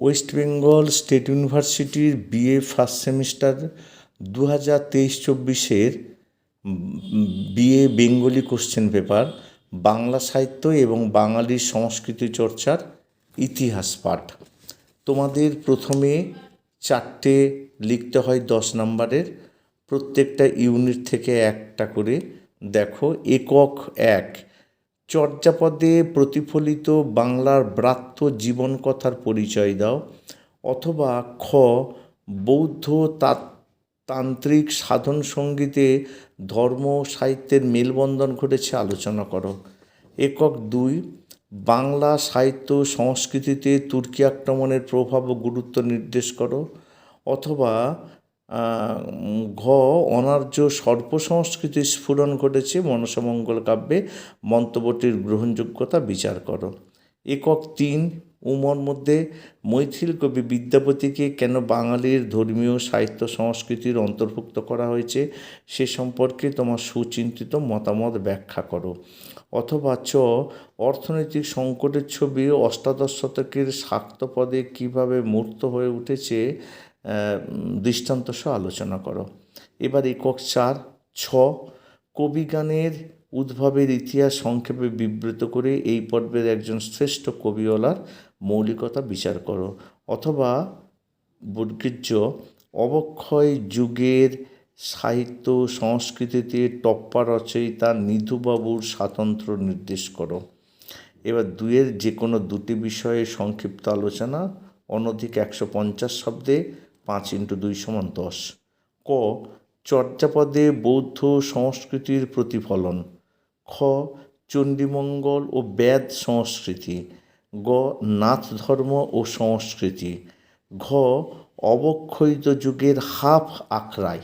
West Bengal state ইউনিভার্সিটির BA first semester 2023-24 BA Bengali question paper, Bangla সাহিত্য এবং বাঙালির সংস্কৃতি চর্চার ইতিহাস পাঠ। তোমাদের প্রথমে 4টে লিখতে হয় 10 নম্বরের, প্রত্যেকটা ইউনিট থেকে একটা করে। দেখো, একক 1, চর্যাপদে প্রতিফলিত বাংলার ব্রাত্য জীবন কথার পরিচয় দাও। অথবা খ, বৌদ্ধ তান্ত্রিক সাধন সঙ্গীতে ধর্ম সাহিত্যের মেলবন্ধন ঘটেছে আলোচনা করো। একক 2, বাংলা সাহিত্য সংস্কৃতিতে তুর্কি আক্রমণের প্রভাব ও গুরুত্ব নির্দেশ করো। অথবা ঘ, অনার্য সর্প সংস্কৃতির স্ফুরণ ঘটেছে মনসামঙ্গল কাব্যে, মন্তব্যটির গ্রহণযোগ্যতা বিচার করো। একক 3, উমর মধ্যে মৈথিল কবি বিদ্যাপতিকে কেন বাঙালির ধর্মীয় সাহিত্য সংস্কৃতির অন্তর্ভুক্ত করা হয়েছে সে সম্পর্কে তোমার সুচিন্তিত মতামত ব্যাখ্যা করো। অথবা চ, অর্থনৈতিক সংকটের ছবি অষ্টাদশ শতকের শাক্ত পদে কীভাবে মূর্ত হয়ে উঠেছে দৃষ্টান্ত সহ আলোচনা করো। এবার একক 4, ছ, কবিগানের উদ্ভবের ইতিহাস সংক্ষেপে বিবৃত করে এই পর্বের একজন শ্রেষ্ঠ কবিওয়ালার মৌলিকতা বিচার করো। অথবা বর্গীর্য, অবক্ষয় যুগের সাহিত্য সংস্কৃতিতে টপ্পা রচয়িতা নিধুবাবুর স্বাতন্ত্র্য নির্দেশ করো। এবার 2-এর যে কোনো 2টি বিষয়ে সংক্ষিপ্ত আলোচনা, অনধিক 150 শব্দে 5x2 = 10। ক, চর্যাপদে বৌদ্ধ সংস্কৃতির প্রতিফলন। খ, চণ্ডীমঙ্গল ও বেদ সংস্কৃতি। গ, নাথ ধর্ম ও সংস্কৃতি। ঘ, অবক্ষয়িত যুগের হাফ আখড়াই।